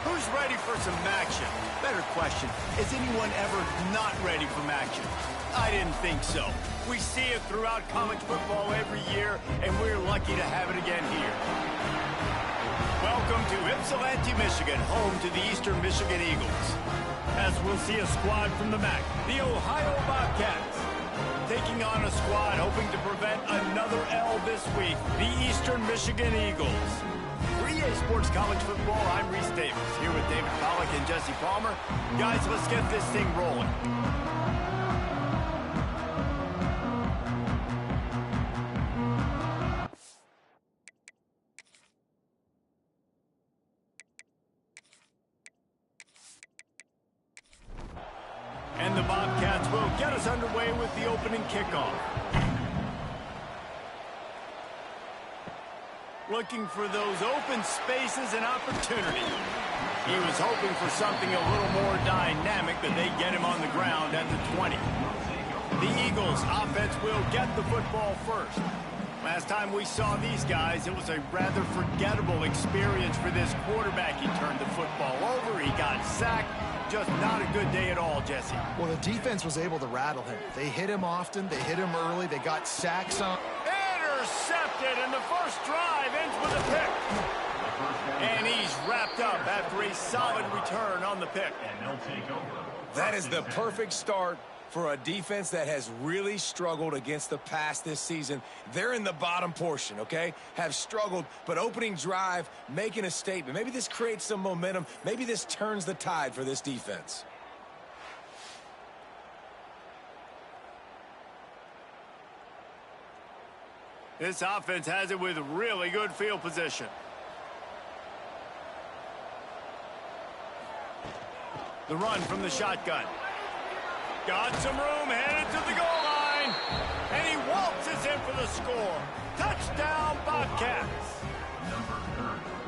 Who's ready for some action? Better question, is anyone ever not ready for action? I didn't think so. We see it throughout college football every year, and we're lucky to have it again here. Welcome to Ypsilanti, Michigan, home to the Eastern Michigan Eagles. As we'll see a squad from the MAC, the Ohio Bobcats. Taking on a squad hoping to prevent another L this week, the Eastern Michigan Eagles. For EA Sports College Football, I'm Reese Davis, here with David Pollack and Jesse Palmer. Guys, let's get this thing rolling. And the Bobcats will get us underway with the opening kickoff. Looking for those open spaces and opportunity. He was hoping for something a little more dynamic, but they get him on the ground at the 20. The Eagles offense will get the football first. Last time we saw these guys, it was a rather forgettable experience for this quarterback. He turned the football over, he got sacked. Just not a good day at all, Jesse. Well, the defense was able to rattle him. They hit him often, they hit him early, they got sacks on. Intercepted, and the first drive ends with a pick. And he's wrapped up after a solid return on the pick. That is the perfect start for a defense that has really struggled against the pass this season. They're in the bottom portion, okay? Have struggled, but opening drive, making a statement. Maybe this creates some momentum. Maybe this turns the tide for this defense. This offense has it with really good field position. The run from the shotgun. Got some room, headed to the goal line. And he waltzes in for the score. Touchdown, Bobcats.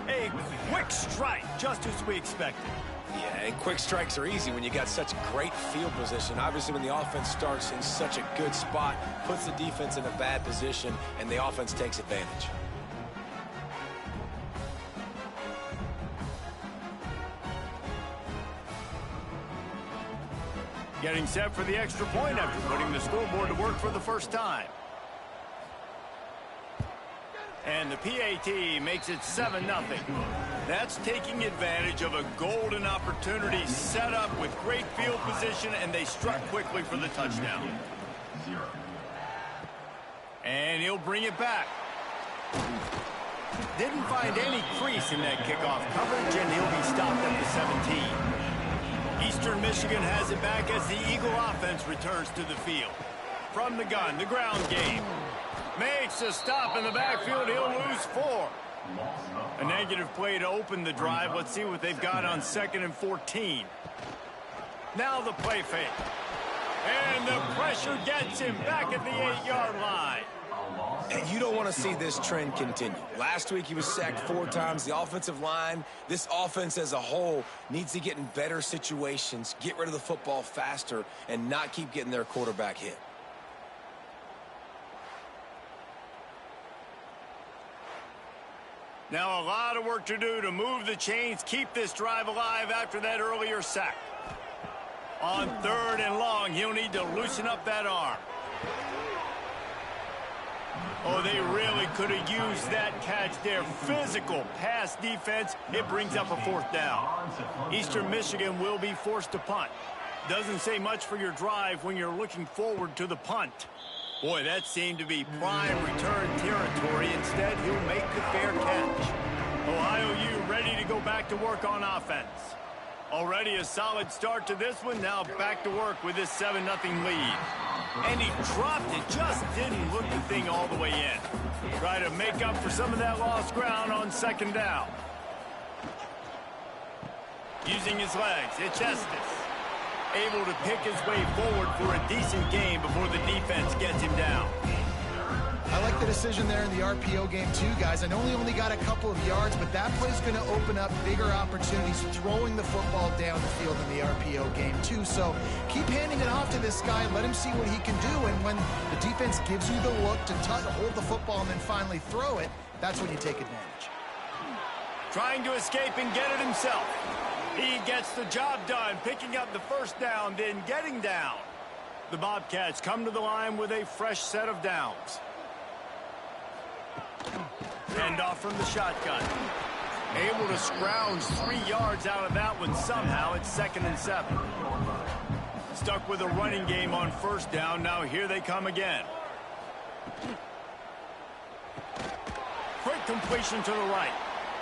A quick strike, just as we expected. Yeah, and quick strikes are easy when you got such great field position. Obviously, when the offense starts in such a good spot, puts the defense in a bad position, and the offense takes advantage. Getting set for the extra point after putting the scoreboard to work for the first time. And the PAT makes it 7-0. That's taking advantage of a golden opportunity set up with great field position, and they struck quickly for the touchdown. And he'll bring it back. Didn't find any crease in that kickoff coverage, and he'll be stopped at the 17. Eastern Michigan has it back as the Eagle offense returns to the field. From the gun, the ground game. Makes a stop in the backfield. He'll lose 4. A negative play to open the drive. Let's see what they've got on 2nd and 14. Now the play fake. And the pressure gets him back at the 8-yard line. And you don't want to see this trend continue. Last week he was sacked 4 times. The offensive line, this offense as a whole, needs to get in better situations, get rid of the football faster, and not keep getting their quarterback hit. Now a lot of work to do to move the chains, keep this drive alive after that earlier sack. On 3rd and long, he'll need to loosen up that arm. Oh, they really could have used that catch there. Physical pass defense. It brings up a 4th down. Eastern Michigan will be forced to punt. Doesn't say much for your drive when you're looking forward to the punt. Boy, that seemed to be prime return territory. Instead, he'll make the fair catch. Ohio U ready to go back to work on offense. Already a solid start to this one. Now back to work with this 7-0 lead. And he dropped it. Just didn't look the thing all the way in. Try to make up for some of that lost ground on 2nd down. Using his legs, it's Estes. Able to pick his way forward for a decent game before the defense gets him down. I like the decision there in the RPO game too, guys. I know he only got a couple of yards, but that play's going to open up bigger opportunities throwing the football down the field in the RPO game too. So keep handing it off to this guy and let him see what he can do. And when the defense gives you the look to hold the football and then finally throw it, that's when you take advantage. Trying to escape and get it himself. He gets the job done, picking up the first down, then getting down. The Bobcats come to the line with a fresh set of downs. Hand off from the shotgun. Able to scrounge 3 yards out of that one somehow. It's 2nd and 7. Stuck with a running game on first down. Now here they come again. Quick completion to the right.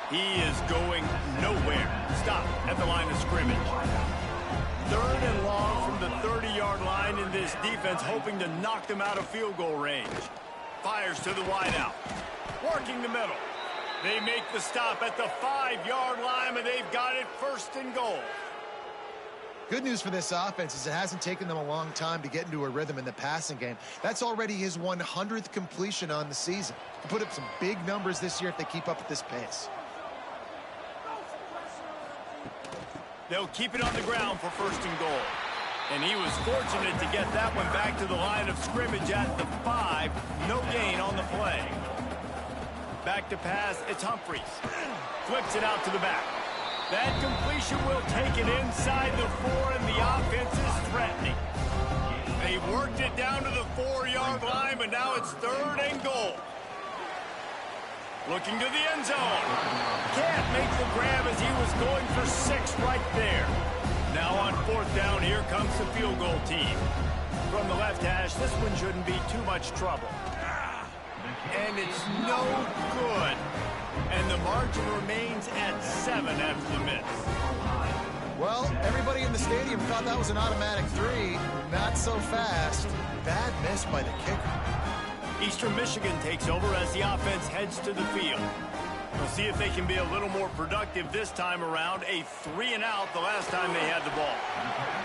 He is going nowhere. Stop at the line of scrimmage. 3rd and long from the 30-yard line in this defense, hoping to knock them out of field goal range. Fires to the wideout. Working the middle. They make the stop at the 5-yard line, but they've got it 1st and goal. Good news for this offense is it hasn't taken them a long time to get into a rhythm in the passing game. That's already his 100th completion on the season. He'll put up some big numbers this year if they keep up at this pace. They'll keep it on the ground for 1st and goal. And he was fortunate to get that one back to the line of scrimmage at the 5. No gain on the play. Back to pass, it's Humphries. Flips it out to the back. That completion will take it inside the 4, and the offense is threatening. They worked it down to the 4-yard line, but now it's 3rd and goal. Looking to the end zone. Can't make the grab as he was going for 6 right there. Now on 4th down, here comes the field goal team. From the left hash, this one shouldn't be too much trouble. And it's no good. And the margin remains at 7 after the miss. Well, everybody in the stadium thought that was an automatic 3. Not so fast. Bad miss by the kicker. Eastern Michigan takes over as the offense heads to the field. We'll see if they can be a little more productive this time around. A 3-and-out the last time they had the ball.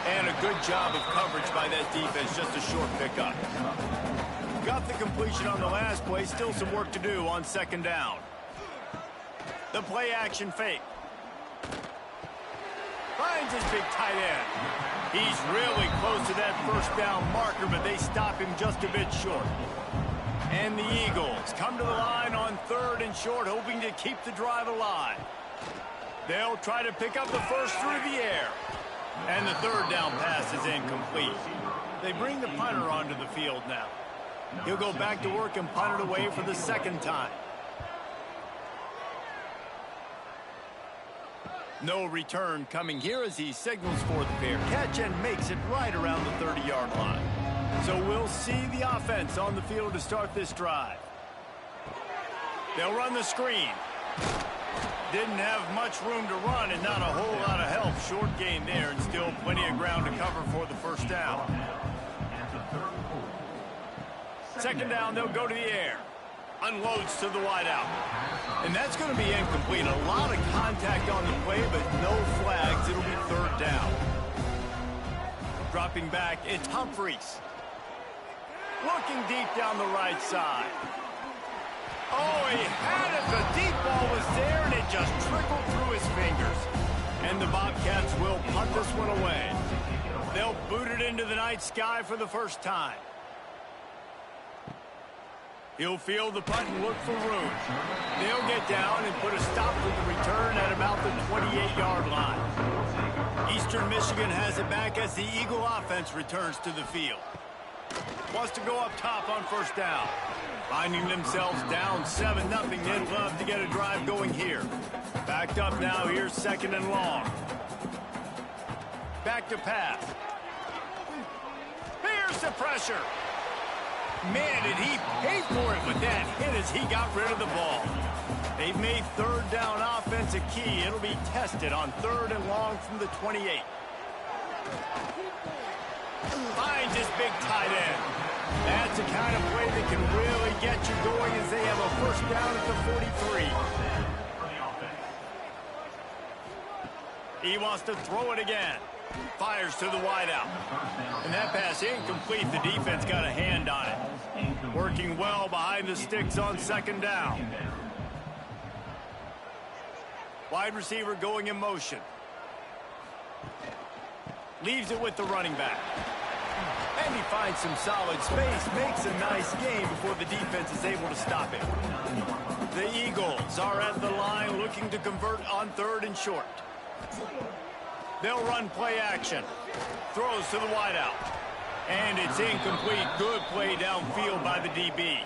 And a good job of coverage by that defense, just a short pickup. Got the completion on the last play, still some work to do on 2nd down. The play action fake. Finds his big tight end. He's really close to that 1st down marker, but they stop him just a bit short. And the Eagles come to the line on 3rd and short, hoping to keep the drive alive. They'll try to pick up the first through the air. And the 3rd down pass is incomplete. They bring the punter onto the field now. He'll go back to work and punt it away for the 2nd time. No return coming here as he signals for the fair catch and makes it right around the 30-yard line. So we'll see the offense on the field to start this drive. They'll run the screen. Didn't have much room to run and not a whole lot of help. Short gain there and still plenty of ground to cover for the 1st down. 2nd down, they'll go to the air. Unloads to the wideout. And that's going to be incomplete. A lot of contact on the play, but no flags. It'll be 3rd down. Dropping back, it's Humphries. Looking deep down the right side. Oh, he had it. The deep ball was there, and it just trickled through his fingers. And the Bobcats will punt this one away. They'll boot it into the night sky for the 1st time. He'll field the punt and look for room. They'll get down and put a stop to the return at about the 28-yard line. Eastern Michigan has it back as the Eagle offense returns to the field. Wants to go up top on 1st down. Finding themselves down 7-0. They'd love to get a drive going here. Backed up now. Here's 2nd and long. Back to pass. Here's the pressure. Man, did he pay for it with that hit as he got rid of the ball. They've made 3rd down offense a key. It'll be tested on 3rd and long from the 28. Finds his big tight end. That's the kind of play that can really get you going as they have a 1st down at the 43. He wants to throw it again. Fires to the wideout. And that pass incomplete. The defense got a hand on it. Working well behind the sticks on 2nd down. Wide receiver going in motion. Leaves it with the running back. And he finds some solid space. Makes a nice gain before the defense is able to stop it. The Eagles are at the line looking to convert on 3rd and short. They'll run play action. Throws to the wideout. And it's incomplete. Good play downfield by the DB.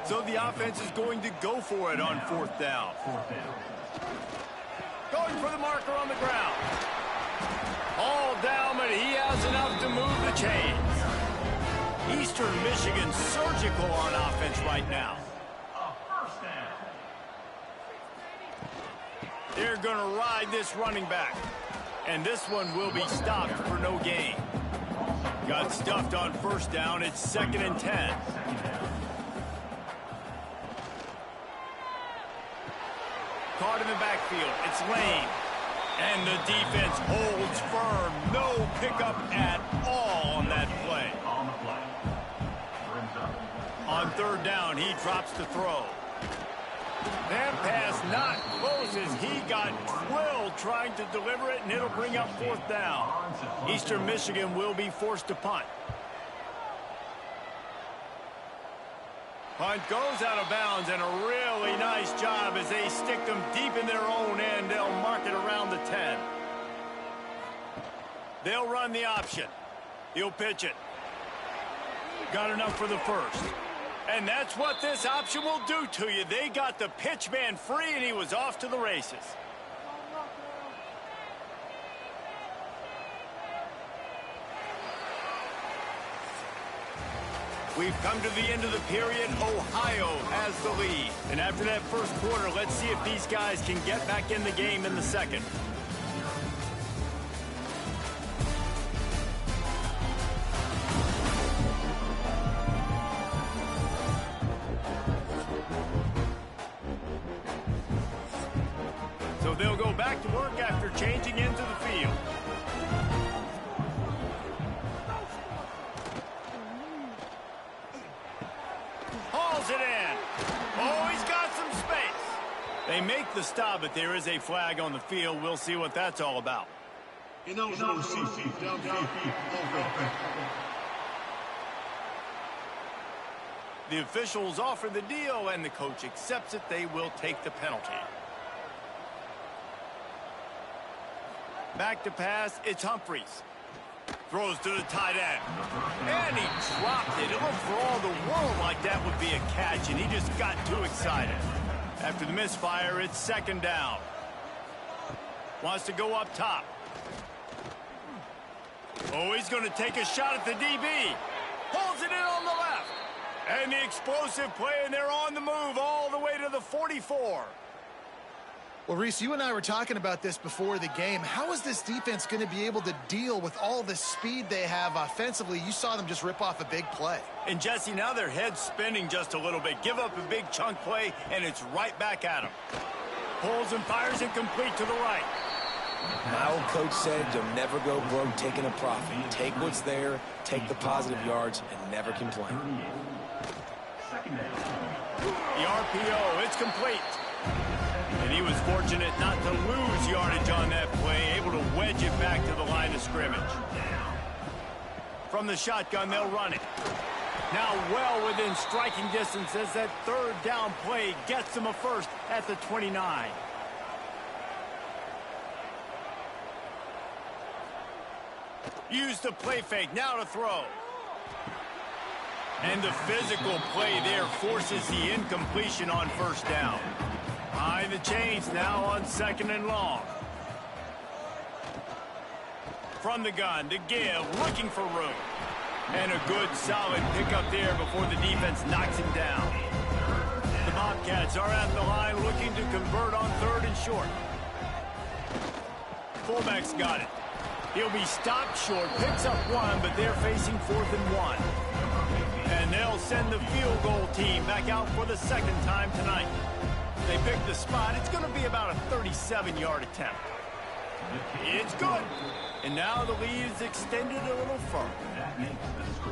So the offense is going to go for it on 4th down. Going for the marker on the ground. All down, but he has enough to move the chains. Eastern Michigan surgical on offense right now. They're going to ride this running back. And this one will be stopped for no gain. Got stuffed on 1st down. It's 2nd and 10. Caught in the backfield. It's Lane. And the defense holds firm. No pickup at all on that play. On 3rd down, he drops the throw. That pass not close as he got drilled trying to deliver it, and it'll bring up 4th down. Eastern Michigan will be forced to punt. Punt goes out of bounds, and a really nice job as they stick them deep in their own end. They'll mark it around the 10. They'll run the option. He'll pitch it. Got enough for the 1st. And that's what this option will do to you. They got the pitch man free, and he was off to the races. We've come to the end of the period. Ohio has the lead. And after that 1st quarter, let's see if these guys can get back in the game in the 2nd. So they'll go back to work after changing into the field. Hauls it in. Oh, he's got some space. They make the stop, but there is a flag on the field. We'll see what that's all about. The officials offer the deal, and the coach accepts it. They will take the penalty. Back to pass, it's Humphreys. Throws to the tight end. And he dropped it. It looked for all the world like that would be a catch, and he just got too excited. After the misfire, it's 2nd down. Wants to go up top. Oh, he's going to take a shot at the DB. Holds it in on the left. And the explosive play, and they're on the move all the way to the 44. Well, Reese, you and I were talking about this before the game. How is this defense going to be able to deal with all the speed they have offensively? You saw them just rip off a big play. And, Jesse, now their head's spinning just a little bit. Give up a big chunk play, and it's right back at them. Pulls and fires it complete to the right. My old coach said you'll never go broke taking a profit. Take what's there, take the positive yards, and never complain. The RPO, it's complete. And he was fortunate not to lose yardage on that play, able to wedge it back to the line of scrimmage. From the shotgun, they'll run it. Now well within striking distance as that 3rd down play gets them a 1st at the 29. Use the play fake, now to throw. And the physical play there forces the incompletion on 1st down. Behind the chains now on 2nd and long. From the gun to give, looking for room. And a good solid pickup there before the defense knocks him down. The Bobcats are at the line looking to convert on 3rd and short. Fullback's got it. He'll be stopped short, picks up 1, but they're facing 4th and 1. And they'll send the field goal team back out for the 2nd time tonight. They pick the spot. It's going to be about a 37-yard attempt. It's good. And now the lead is extended a little further.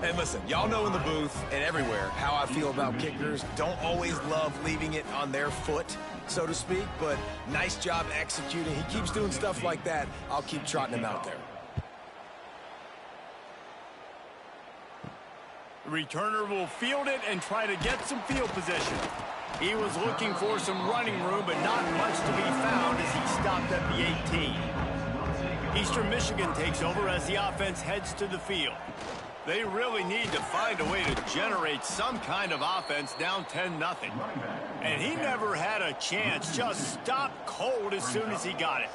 And listen, y'all know in the booth and everywhere how I feel about kickers. Don't always love leaving it on their foot, so to speak, but nice job executing. He keeps doing stuff like that. I'll keep trotting him out there. The returner will field it and try to get some field position. He was looking for some running room, but not much to be found as he stopped at the 18. Eastern Michigan takes over as the offense heads to the field. They really need to find a way to generate some kind of offense down 10-0. And he never had a chance, just stopped cold as soon as he got it.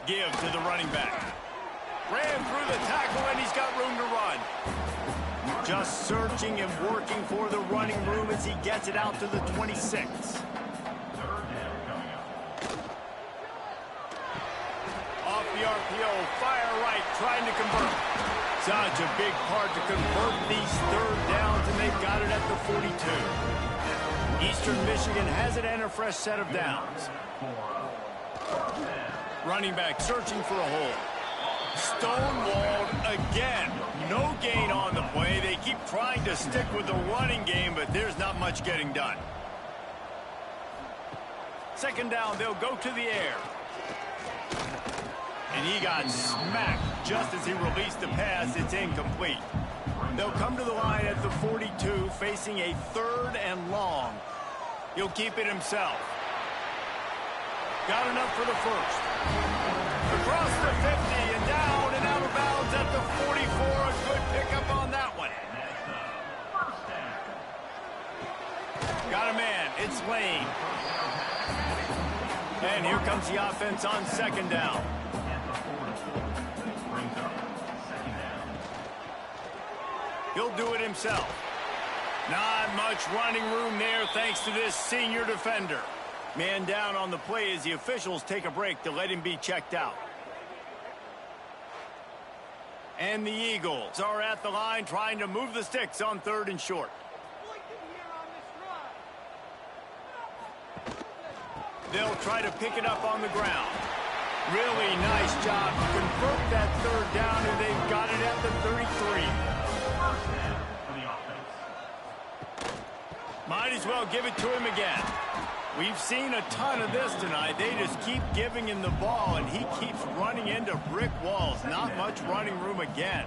Give to the running back. Ran through the tackle, and he's got room to run. Just searching and working for the running room as he gets it out to the 26. Off the RPO, fire right, trying to convert. Such a big part to convert these third downs, and they've got it at the 42. Eastern Michigan has it and a fresh set of downs. Running back searching for a hole. Stonewalled again. No gain on the play. They keep trying to stick with the running game, but there's not much getting done. Second down, they'll go to the air. And he got smacked just as he released the pass. It's incomplete. They'll come to the line at the 42, facing a 3rd and long. He'll keep it himself. Got enough for the first. Across the 50 and down and out of bounds at the 44. A good pickup on that one. Got a man. It's Lane. And here comes the offense on second down. He'll do it himself. Not much running room there thanks to this senior defender. Man down on the play as the officials take a break to let him be checked out. And the Eagles are at the line trying to move the sticks on 3rd and short. They'll try to pick it up on the ground. Really nice job to convert that 3rd down, and they've got it at the 33. Might as well give it to him again. We've seen a ton of this tonight. They just keep giving him the ball, and he keeps running into brick walls. Not much running room again.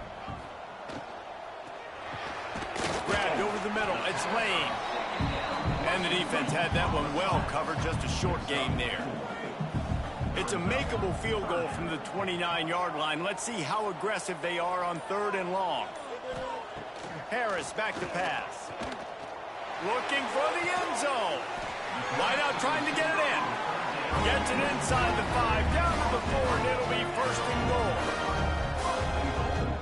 Grabbed over the middle. It's Lane. And the defense had that one well covered. Just a short gain there. It's a makeable field goal from the 29-yard line. Let's see how aggressive they are on 3rd and long. Harris back to pass. Looking for the end zone. Wide out trying to get it in. Gets it inside the 5, down to the 4, and it'll be 1st and goal.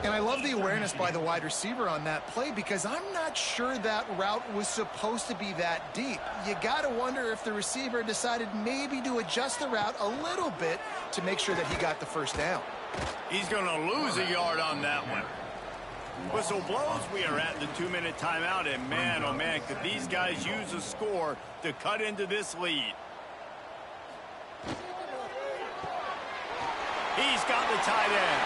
And I love the awareness by the wide receiver on that play because I'm not sure that route was supposed to be that deep. You got to wonder if the receiver decided maybe to adjust the route a little bit to make sure that he got the first down. He's going to lose a yard on that one. Whistle blows. We are at the 2-minute timeout, and man, oh man, could these guys use a score to cut into this lead. He's got the tight end,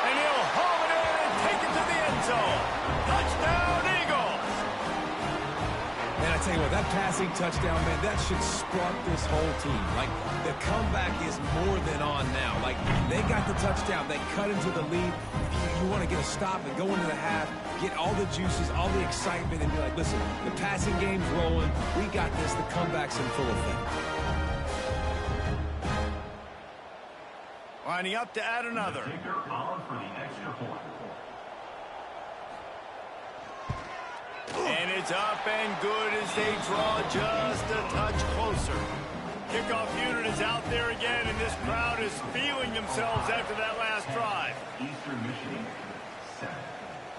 and he'll haul it in and take it to the end zone. Touchdown, Eagles! Man, I tell you what, that passing touchdown, man, that should spark this whole team. Like, the comeback is more than on now. Like, they got the touchdown. They cut into the lead. You want to get a stop and go into the half, get all the juices, all the excitement, and be like, listen, the passing game's rolling. We got this. The comeback's in full effect. Lining up to add another. And it's up and good as they draw just a touch closer. Kickoff unit is out there again, and this crowd is feeling themselves after that last drive.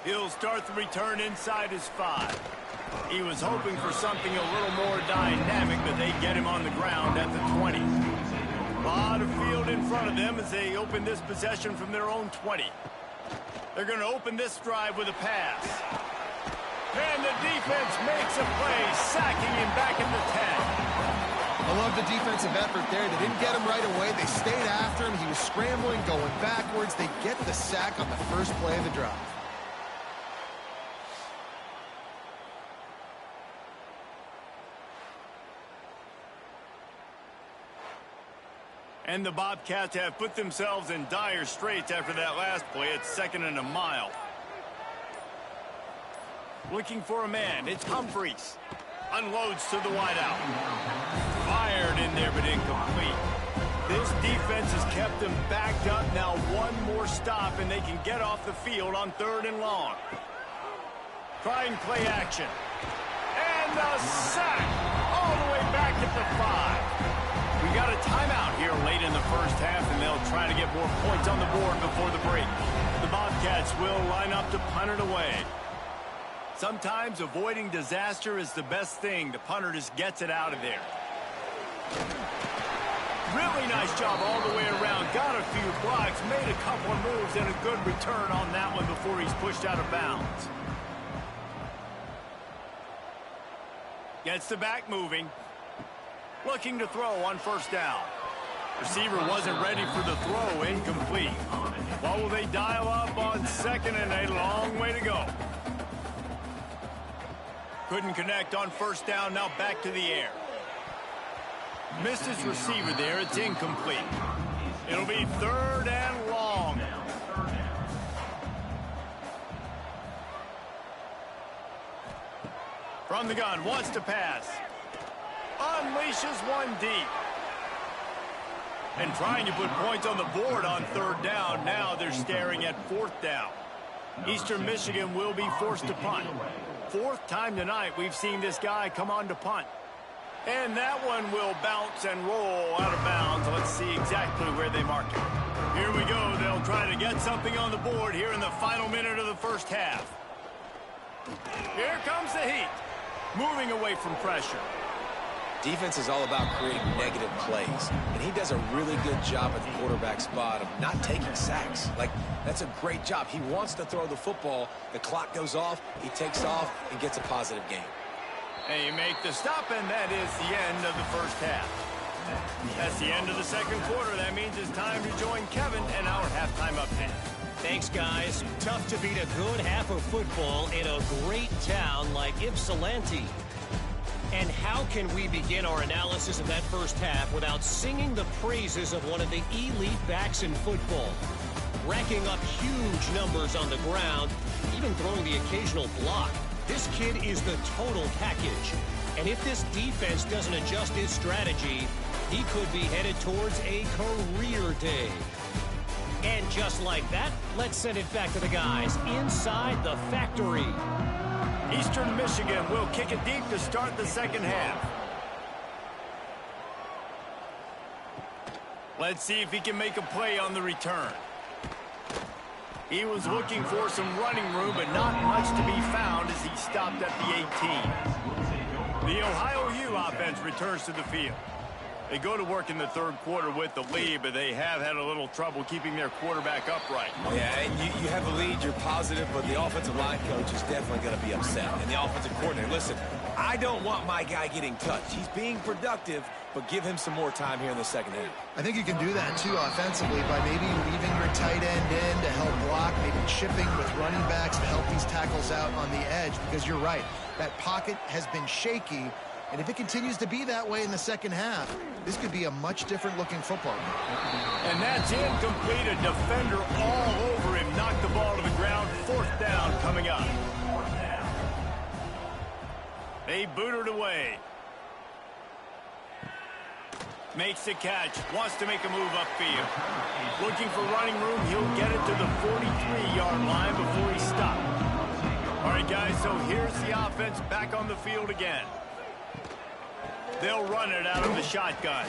He'll start the return inside his 5. He was hoping for something a little more dynamic, but they get him on the ground at the 20. A lot of field in front of them as they open this possession from their own 20. They're going to open this drive with a pass. And the defense makes a play, sacking him back at the 10. I love the defensive effort there. They didn't get him right away. They stayed after him. He was scrambling, going backwards. They get the sack on the first play of the drive. And the Bobcats have put themselves in dire straits after that last play. It's 2nd and a mile. Looking for a man. It's Humphreys. Unloads to the wideout. Fired in there, but incomplete. them backed up. Now one more stop, and they can get off the field on 3rd and long. Trying play action. And a sack all the way back at the 5. We got a timeout here late in the first half, and they'll try to get more points on the board before the break. The Bobcats will line up to punt it away. Sometimes avoiding disaster is the best thing. The punter just gets it out of there. Really nice job all the way around. Got a few blocks, made a couple of moves, and a good return on that one before he's pushed out of bounds. Gets the back moving. Looking to throw on 1st down. Receiver wasn't ready for the throw. Incomplete. What will they dial up on 2nd and a long way to go? Couldn't connect on 1st down. Now back to the air. Missed his receiver there. It's incomplete. It'll be 3rd and long. From the gun, wants to pass. Unleashes one deep. And trying to put points on the board on 3rd down. Now they're staring at 4th down. Eastern Michigan will be forced to punt. 4th time tonight we've seen this guy come on to punt. And that one will bounce and roll out of bounds. Let's see exactly where they mark it. Here we go. They'll try to get something on the board here in the final minute of the first half. Here comes the heat. Moving away from pressure. Defense is all about creating negative plays, and he does a really good job at the quarterback spot of not taking sacks. Like, that's a great job. He wants to throw the football. The clock goes off, he takes off, and gets a positive game. And you make the stop, and that is the end of the first half. That's the end of the 2nd quarter. That means it's time to join Kevin and our halftime update. Thanks, guys. Tough to beat a good half of football in a great town like Ypsilanti. And how can we begin our analysis of that first half without singing the praises of one of the elite backs in football? Racking up huge numbers on the ground, even throwing the occasional block. This kid is the total package. And if this defense doesn't adjust its strategy, he could be headed towards a career day. And just like that, let's send it back to the guys inside the factory. Eastern Michigan will kick it deep to start the 2nd half. Let's see if he can make a play on the return. He was looking for some running room, but not much to be found as he stopped at the 18. The Ohio U offense returns to the field. They go to work in the 3rd quarter with the lead, but they have had a little trouble keeping their quarterback upright. Yeah, and you have the lead, you're positive, but the offensive line coach is definitely going to be upset. And the offensive coordinator, listen, I don't want my guy getting touched. He's being productive, but give him some more time here in the 2nd half. I think you can do that, too, offensively, by maybe leaving your tight end in to help block, maybe chipping with running backs to help these tackles out on the edge, because you're right. That pocket has been shaky. And if it continues to be that way in the 2nd half, this could be a much different looking football game. And that's incomplete. A defender all over him. Knocked the ball to the ground. 4th down coming up. They boot it away. Makes the catch. Wants to make a move upfield. Looking for running room. He'll get it to the 43-yard line before he stopped. All right, guys, so here's the offense back on the field again. They'll run it out of the shotgun.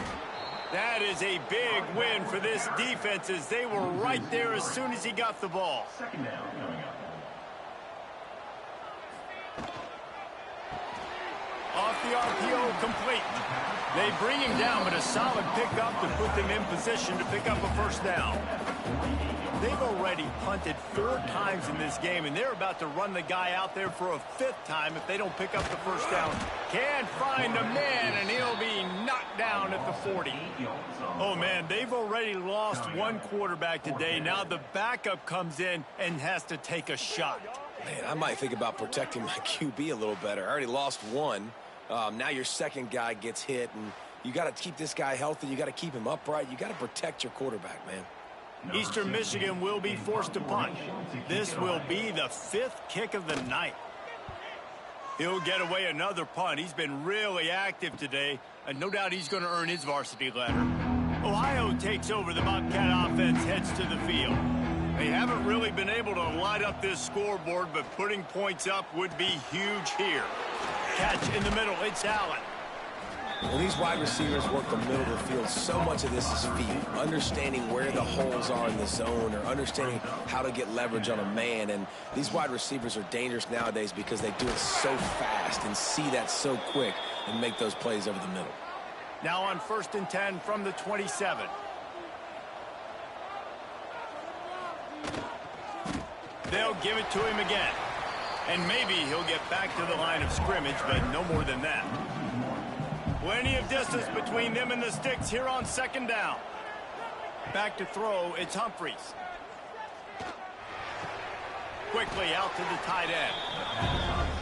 That is a big win for this defense as they were right there as soon as he got the ball. Off the RPO, complete. They bring him down, but a solid pickup to put them in position to pick up a 1st down. They've already punted 4 times in this game, and they're about to run the guy out there for a 5th time if they don't pick up the 1st down. Can't find a man, and he'll be knocked down at the 40. Oh, man, they've already lost one quarterback today. Now the backup comes in and has to take a shot. Man, I might think about protecting my QB a little better. I already lost one. Now your 2nd guy gets hit, and you got to keep this guy healthy. You got to keep him upright. You got to protect your quarterback, man. Eastern Michigan will be forced to punt. This will be the 5th kick of the night. He'll get away another punt. He's been really active today, and no doubt he's going to earn his varsity letter. Ohio takes over. The Bobcat offense heads to the field. They haven't really been able to light up this scoreboard, but putting points up would be huge here. Catch in the middle. It's Allen. When these wide receivers work the middle of the field, so much of this is feel. Understanding where the holes are in the zone or understanding how to get leverage on a man. And these wide receivers are dangerous nowadays because they do it so fast and see that so quick and make those plays over the middle. Now on 1st and 10 from the 27. They'll give it to him again. And maybe he'll get back to the line of scrimmage, but no more than that. Plenty of distance between them and the sticks here on 2nd down. Back to throw, it's Humphries. Quickly out to the tight end.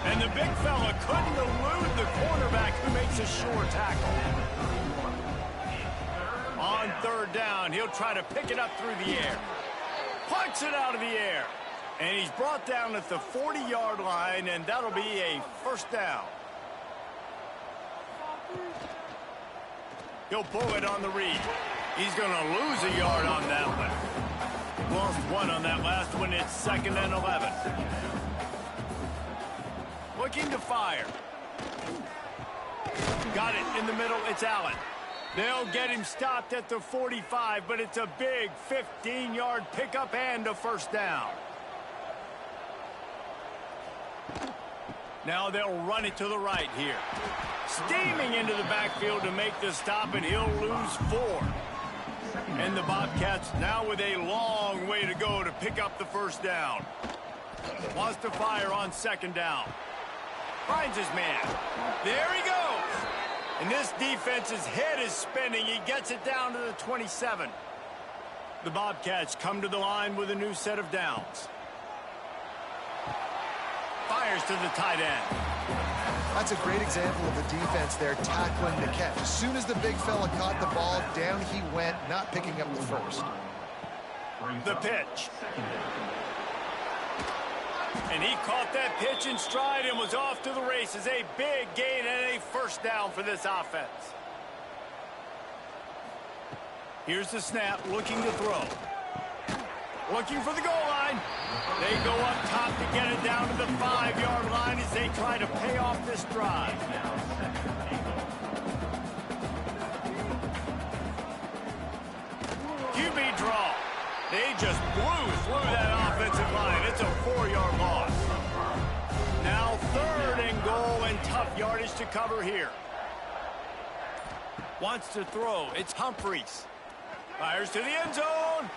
And the big fella couldn't elude the cornerback who makes a sure tackle. On 3rd down, he'll try to pick it up through the air. Punts it out of the air. And he's brought down at the 40-yard line, and that'll be a 1st down. He'll pull it on the read. He's going to lose a yard on that one. Lost 1 on that last one. It's 2nd and 11. Looking to fire. Got it in the middle. It's Allen. They'll get him stopped at the 45, but it's a big 15-yard pickup and a 1st down. Now they'll run it to the right here. Steaming into the backfield to make the stop, and he'll lose 4. And the Bobcats now with a long way to go to pick up the 1st down. Wants to fire on 2nd down. Finds his man. There he goes. And this defense's head is spinning. He gets it down to the 27. The Bobcats come to the line with a new set of downs. Fires to the tight end. That's a great example of the defense there tackling the catch. As soon as the big fella caught the ball, down he went, not picking up the 1st. The pitch. And he caught that pitch in stride and was off to the races. A big gain and a 1st down for this offense. Here's the snap, looking to throw. Looking for the goal line. They go up top to get it down to the 5-yard line as they try to pay off this drive. QB draw. They just blew through that offensive line. It's a 4-yard loss. Now 3rd and goal and tough yardage to cover here. Wants to throw. It's Humphries. Fires to the end zone.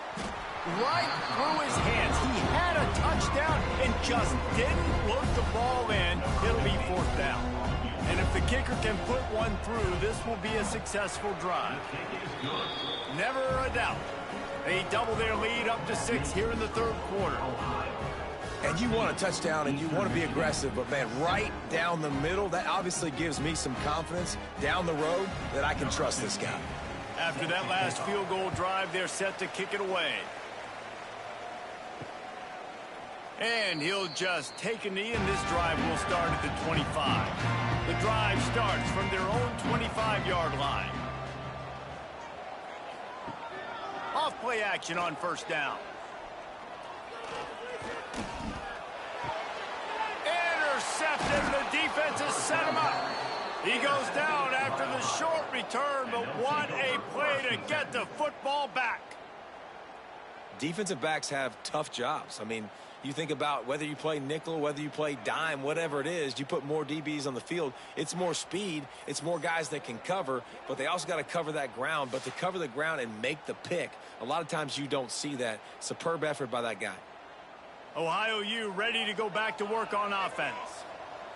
Right through his hands. He had a touchdown and just didn't look the ball in. It'll be 4th down. And if the kicker can put one through, this will be a successful drive. Never a doubt. They double their lead up to 6 here in the 3rd quarter. And you want a touchdown and you want to be aggressive, but man, right down the middle, that obviously gives me some confidence down the road that I can trust this guy. After that last field goal drive, they're set to kick it away. And he'll just take a knee, and this drive will start at the 25. The drive starts from their own 25-yard line. Off play action on 1st down. Intercepted. The defense has set him up. He goes down after the short return, but what a play to get the football back. Defensive backs have tough jobs. I mean, you think about whether you play nickel, whether you play dime, whatever it is, you put more DBs on the field. It's more speed. It's more guys that can cover, but they also got to cover that ground. But to cover the ground and make the pick, a lot of times you don't see that. Superb effort by that guy. Ohio U ready to go back to work on offense.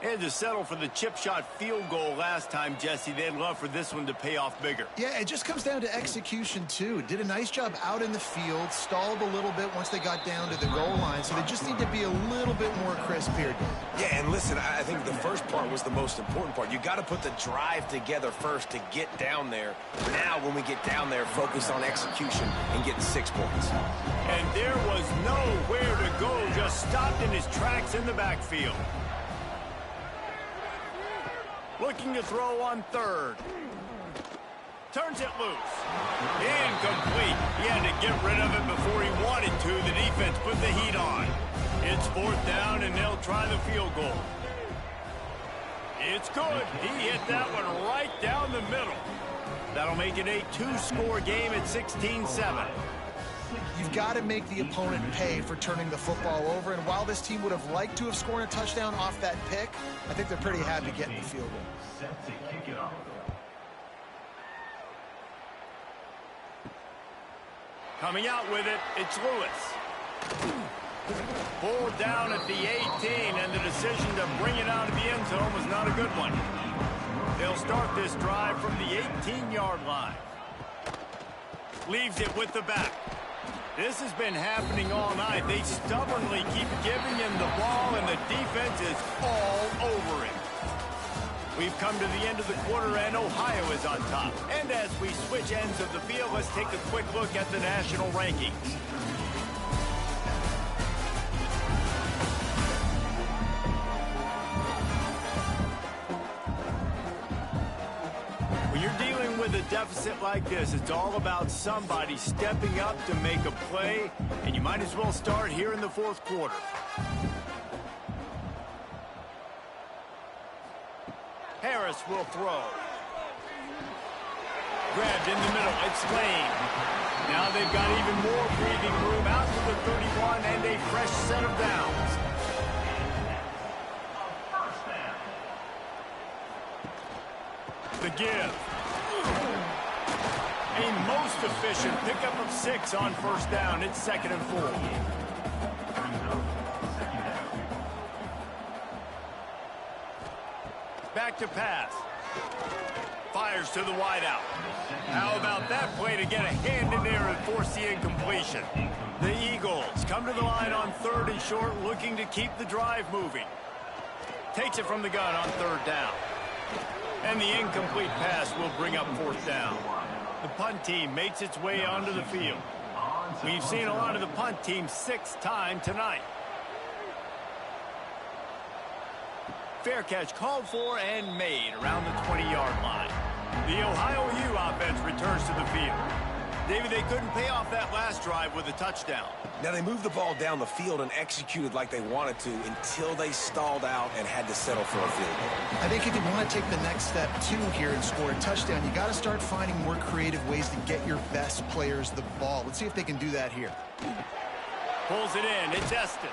They had to settle for the chip shot field goal last time, Jesse. They'd love for this one to pay off bigger. Yeah, it just comes down to execution, too. Did a nice job out in the field, stalled a little bit once they got down to the goal line, so they just need to be a little bit more crisp here. Yeah, and listen, I think the first part was the most important part. You got to put the drive together first to get down there. Now, when we get down there, focus on execution and getting 6 points. And there was nowhere to go, just stopped in his tracks in the backfield. Looking to throw on 3rd. Turns it loose. Incomplete. He had to get rid of it before he wanted to. The defense put the heat on. It's 4th down, and they'll try the field goal. It's good. He hit that one right down the middle. That'll make it a 2-score game at 16-7. You've got to make the opponent pay for turning the football over, and while this team would have liked to have scored a touchdown off that pick, I think they're pretty happy getting the field goal. Coming out with it, it's Lewis. Pulled down at the 18, and the decision to bring it out of the end zone was not a good one. They'll start this drive from the 18-yard line. Leaves it with the back. This has been happening all night. They stubbornly keep giving him the ball, and the defense is all over it. We've come to the end of the quarter, and Ohio is on top. And as we switch ends of the field, let's take a quick look at the national rankings. When you're dealing with a deficit like this, it's all about somebody stepping up to make a play, and you might as well start here in the 4th quarter. Harris will throw. Grabbed in the middle. It's Lane. Now they've got even more breathing room out to the 31 and a fresh set of downs. The give. A most efficient pickup of 6 on 1st down. It's 2nd and 4. Back to pass. Fires to the wideout. How about that play to get a hand in there and force the incompletion? The Eagles come to the line on 3rd and short, looking to keep the drive moving. Takes it from the gun on 3rd down. And the incomplete pass will bring up 4th down. The punt team makes its way onto the field. We've seen a lot of the punt team 6th time tonight. Fair catch called for and made around the 20-yard line. The Ohio U offense returns to the field. David, they couldn't pay off that last drive with a touchdown. Now, they moved the ball down the field and executed like they wanted to until they stalled out and had to settle for a field goal. I think if you want to take the next step, too, here and score a touchdown, you got to start finding more creative ways to get your best players the ball. Let's see if they can do that here. Pulls it in. It's Estes.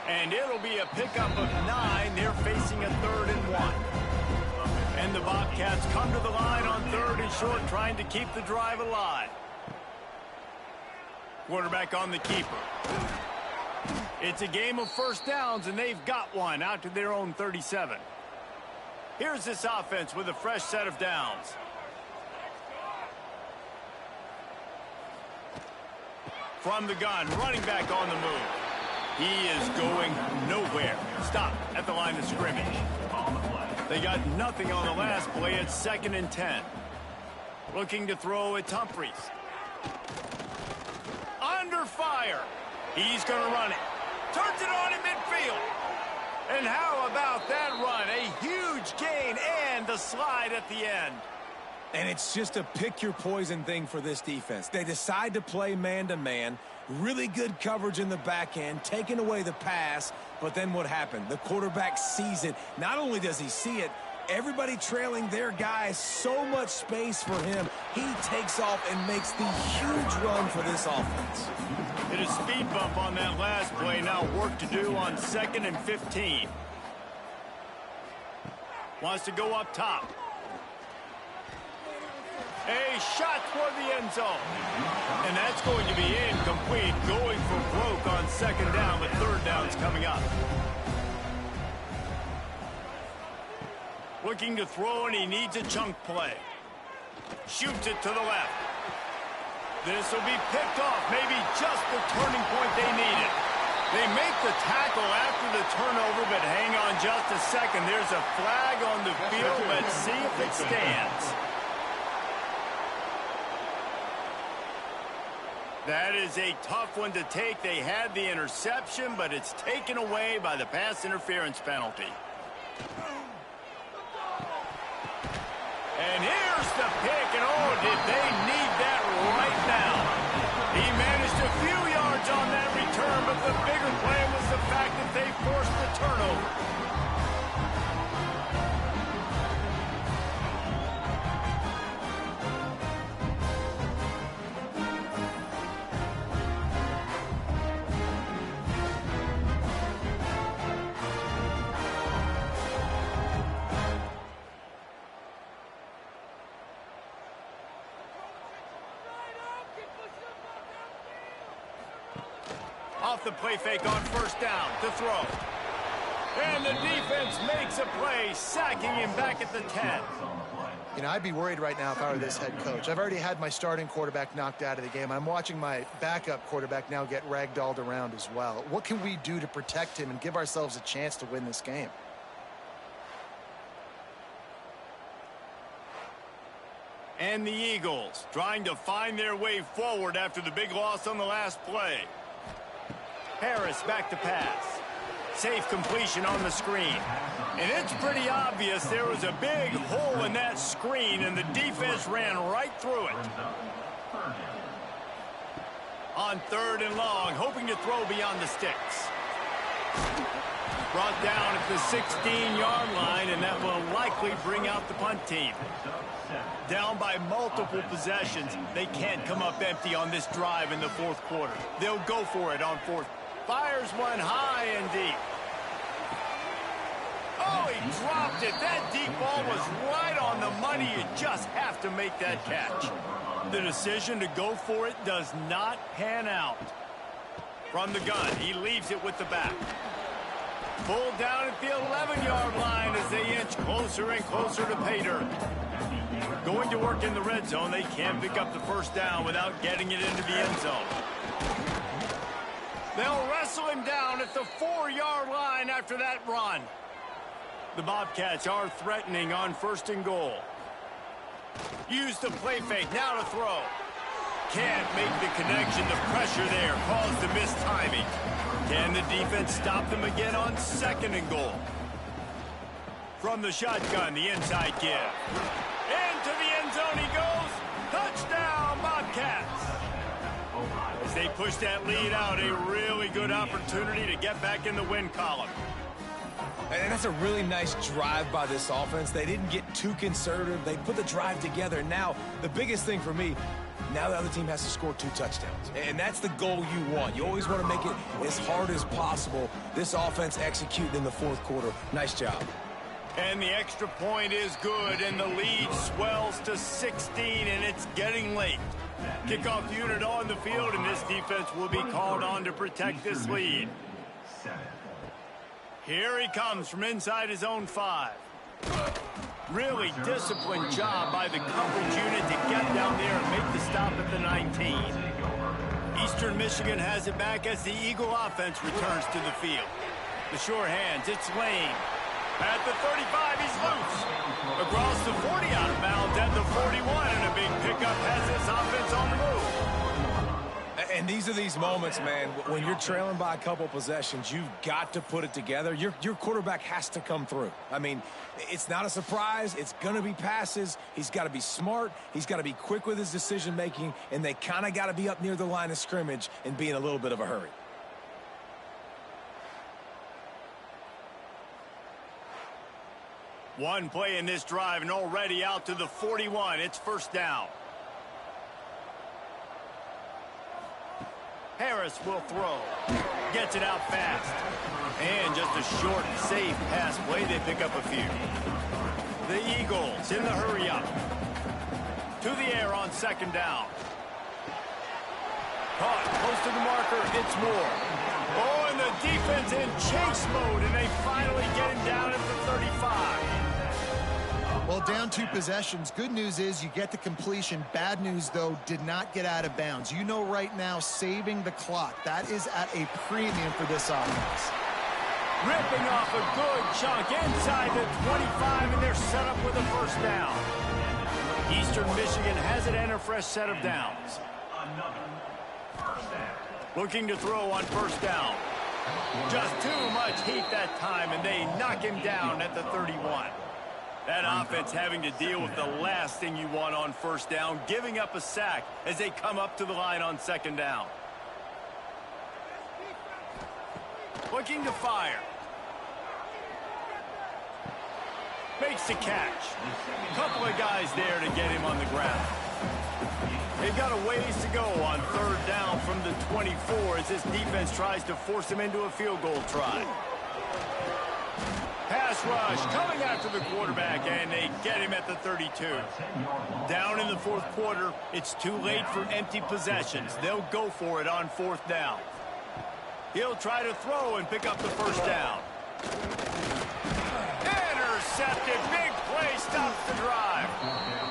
And it'll be a pickup of 9. They're facing a 3rd and 1. And the Bobcats come to the line on 3rd and short, trying to keep the drive alive. Quarterback on the keeper. It's a game of 1st downs, and they've got one out to their own 37. Here's this offense with a fresh set of downs. From the gun, running back on the move. He is going nowhere. Stop at the line of scrimmage. They got nothing on the last play. It's 2nd and 10. Looking to throw at Humphries. Under fire. He's going to run it. Turns it on in midfield. And how about that run? A huge gain and the slide at the end. And it's just a pick-your-poison thing for this defense. They decide to play man-to-man. Really good coverage in the back end, taking away the pass. But then what happened? The quarterback sees it. Not only does he see it, everybody trailing their guys, so much space for him. He takes off and makes the huge run for this offense. Hit a speed bump on that last play. Now work to do on 2nd and 15. Wants to go up top. A shot toward the end zone. And that's going to be incomplete. Going for broke on 2nd down, but 3rd down's coming up. Looking to throw, and he needs a chunk play. Shoots it to the left. This will be picked off. Maybe just the turning point they needed. They make the tackle after the turnover, but hang on just a second. There's a flag on the field. Let's see if it stands. That is a tough one to take. They had the interception, but it's taken away by the pass interference penalty. And here's the pick, and oh, did they need that right now. He managed a few yards on that return, but the bigger play was the fact that they forced the turnover. Off the play fake on first down to throw. And the defense makes a play, sacking him back at the 10. You know, I'd be worried right now if I were this head coach. I've already had my starting quarterback knocked out of the game. I'm watching my backup quarterback now get ragdolled around as well. What can we do to protect him and give ourselves a chance to win this game? And the Eagles trying to find their way forward after the big loss on the last play. Harris back to pass. Safe completion on the screen. And it's pretty obvious there was a big hole in that screen, and the defense ran right through it. On 3rd and long, hoping to throw beyond the sticks. Brought down at the 16-yard line, and that will likely bring out the punt team. Down by multiple possessions, they can't come up empty on this drive in the 4th quarter. They'll go for it on 4th. Fires one high and deep. Oh, he dropped it. That deep ball was right on the money. You just have to make that catch. The decision to go for it does not pan out. From the gun, he leaves it with the back. Pulled down at the 11-yard line as they inch closer and closer to pay dirt. Going to work in the red zone, they can't pick up the first down without getting it into the end zone. They'll wrestle him down at the 4-yard line after that run. The Bobcats are threatening on 1st and goal. Use the play fake, now to throw. Can't make the connection. The pressure there caused the missed timing. Can the defense stop them again on 2nd and goal? From the shotgun, the inside give. Into the end zone he goes. Touchdown, Bobcats. As they push that lead out, a really good opportunity to get back in the win column. And that's a really nice drive by this offense. They didn't get too conservative. They put the drive together. Now, the biggest thing for me, now the other team has to score 2 touchdowns. And that's the goal you want. You always want to make it as hard as possible. This offense executed in the 4th quarter. Nice job. And the extra point is good, and the lead swells to 16, and it's getting late. Kickoff unit on the field, and this defense will be called on to protect this lead. Here he comes from inside his own 5. Really disciplined job by the coverage unit to get down there and make the stop at the 19. Eastern Michigan has it back as the Eagle offense returns to the field. The sure hands, it's Lane. At the 35, he's loose. Across the 40, out of bounds at the 41, and a big pickup has this offense on the move. And these are these moments, man, when you're trailing by a couple possessions, you've got to put it together. Your quarterback has to come through. I mean, it's not a surprise. It's going to be passes. He's got to be smart. He's got to be quick with his decision-making, and they kind of got to be up near the line of scrimmage and be in a little bit of a hurry. One play in this drive and already out to the 41. It's 1st down. Harris will throw. Gets it out fast. And just a short, safe pass play. They pick up a few. The Eagles in the hurry up. To the air on 2nd down. Caught close to the marker. It's Moore. Oh, and the defense in chase mode, and they finally get him down at the 35. Well, down 2 possessions. Good news is you get the completion. Bad news, though, did not get out of bounds. You know right now, saving the clock, that is at a premium for this offense. Ripping off a good chunk inside the 25, and they're set up with a 1st down. Eastern Michigan has it and a fresh set of downs. Looking to throw on 1st down. Just too much heat that time, and they knock him down at the 31. That offense having to deal with the last thing you want on first down, giving up a sack as they come up to the line on second down. Looking to fire. Makes the catch. Couple of guys there to get him on the ground. They've got a ways to go on third down from the 24 as this defense tries to force him into a field goal try. Pass rush coming after the quarterback, and they get him at the 32. Down in the fourth quarter, it's too late for empty possessions. They'll go for it on fourth down. He'll try to throw and pick up the first down. Intercepted. Big play stops the drive.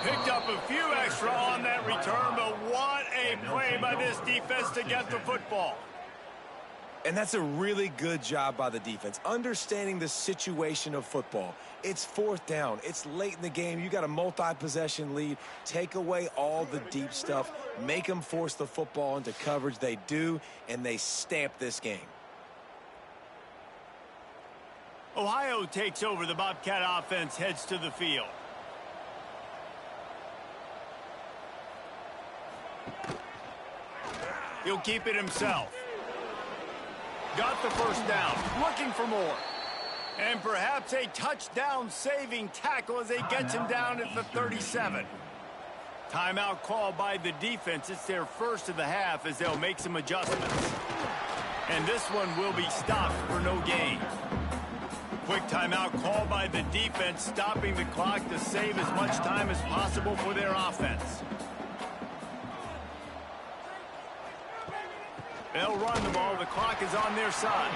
Picked up a few extra on that return, but what a play by this defense to get the football. And that's a really good job by the defense, understanding the situation of football. It's fourth down. It's late in the game. You got a multi-possession lead. Take away all the deep stuff. Make them force the football into coverage. They do, and they stamp this game. Ohio takes over. The Bobcat offense heads to the field. He'll keep it himself. Got the first down, looking for more. And perhaps a touchdown-saving tackle as they get him down at the 37. Timeout called by the defense. It's their first of the half as they'll make some adjustments. And this one will be stopped for no gain. Quick timeout called by the defense, stopping the clock to save as much time as possible for their offense. They'll run the ball. The clock is on their side.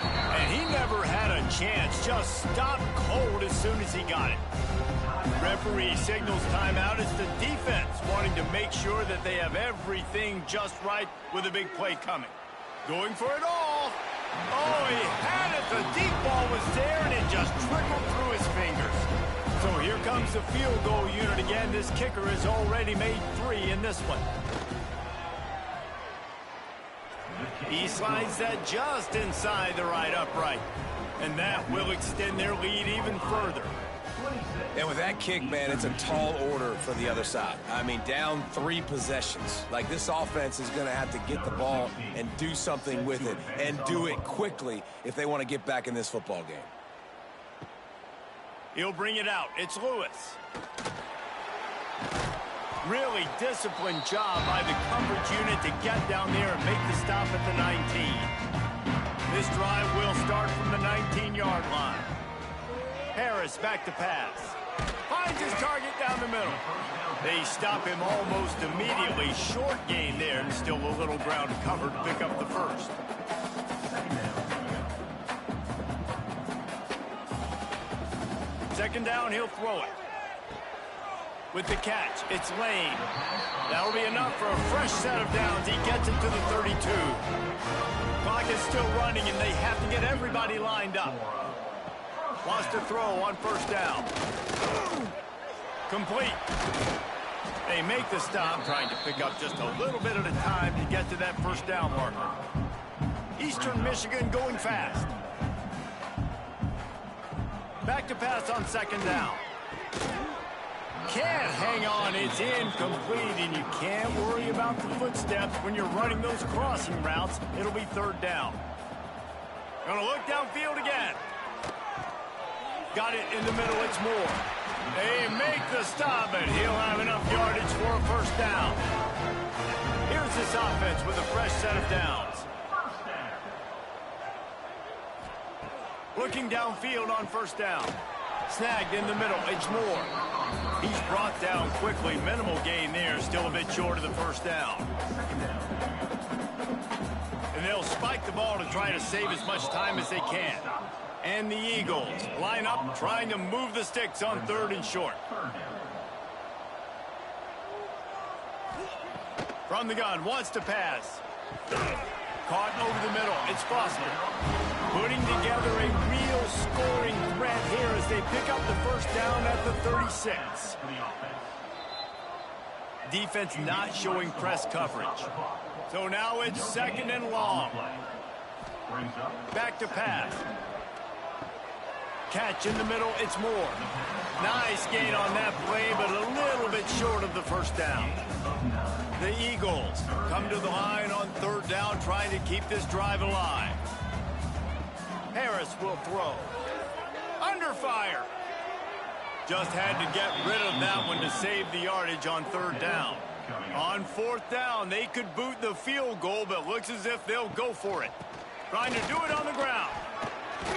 And he never had a chance. Just stopped cold as soon as he got it. Referee signals timeout. It's the defense wanting to make sure that they have everything just right with a big play coming. Going for it all. Oh, he had it. The deep ball was there, and it just trickled through his fingers. So here comes the field goal unit again. This kicker has already made 3 in this one. He slides that just inside the right upright. And that will extend their lead even further. And with that kick, man, it's a tall order for the other side. I mean, down 3 possessions. Like, this offense is going to have to get the ball and do something with it, and do it quickly if they want to get back in this football game. He'll bring it out. It's Lewis. Really disciplined job by the coverage unit to get down there and make the stop at the 19. This drive will start from the 19-yard line. Harris back to pass. Finds his target down the middle. They stop him almost immediately. Short gain there, and still a little ground covered to pick up the first. Second down, he'll throw it. With the catch, it's Lane. That'll be enough for a fresh set of downs. He gets it to the 32. Clock is still running, and they have to get everybody lined up. Wants to throw on first down. Complete. They make the stop, trying to pick up just a little bit at a time to get to that first down marker. Eastern Michigan going fast. Back to pass on second down. Can't hang on. It's incomplete, and you can't worry about the footsteps when you're running those crossing routes. It'll be third down. Gonna look downfield again. Got it in the middle. It's Moore. They make the stop, but he'll have enough yardage for a first down. Here's this offense with a fresh set of downs. Looking downfield on first down. Snagged in the middle. It's Moore. He's brought down quickly. Minimal gain there. Still a bit short of the first down. And they'll spike the ball to try to save as much time as they can. And the Eagles line up trying to move the sticks on third and short. From the gun, wants to pass. Caught over the middle. It's Foster. Putting together a real scoring threat here as they pick up the first down at the 36. Defense not showing press coverage. So now it's second and long. Back to pass. catch in the middle. It's Moore. Nice gain on that play, but a little bit short of the first down. The Eagles come to the line on third down, trying to keep this drive alive. Harris will throw. Under fire. Just had to get rid of that one to save the yardage on third down. On fourth down, they could boot the field goal, but looks as if they'll go for it. Trying to do it on the ground.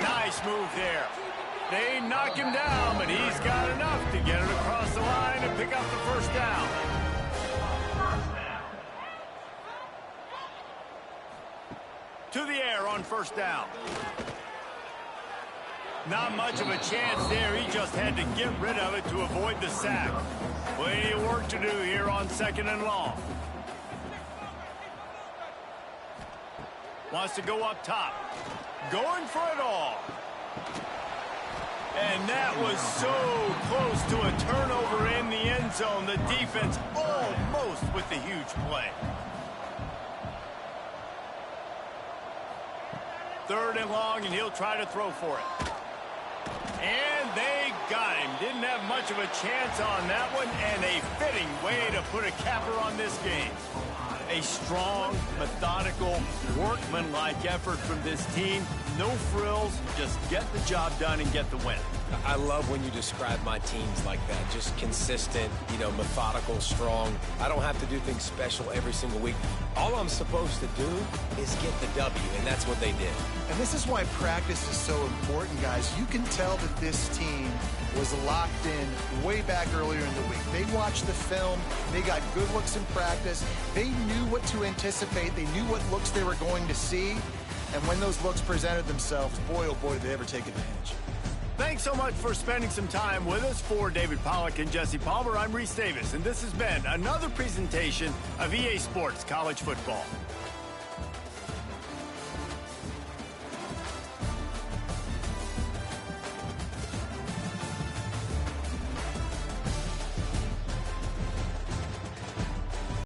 Nice move there. They knock him down, but he's got enough to get it across the line and pick up the first down. To the air on first down. Not much of a chance there. He just had to get rid of it to avoid the sack. Plenty of work to do here on second and long. Wants to go up top. Going for it all. And that was so close to a turnover in the end zone. The defense almost with the huge play. Third and long, and he'll try to throw for it. And they got him. Didn't have much of a chance on that one, and a fitting way to put a capper on this game. A strong, methodical, workmanlike effort from this team. No frills, just get the job done and get the win. I love when you describe my teams like that. Just consistent, methodical, strong. I don't have to do things special every single week. All I'm supposed to do is get the W, and that's what they did. And this is why practice is so important, guys. You can tell that this team was locked in way back earlier in the week. They watched the film. They got good looks in practice. They knew what to anticipate. They knew what looks they were going to see. And when those looks presented themselves, boy, oh boy, did they ever take advantage. Thanks so much for spending some time with us. For David Pollack and Jesse Palmer, I'm Reese Davis, and this has been another presentation of EA Sports College Football.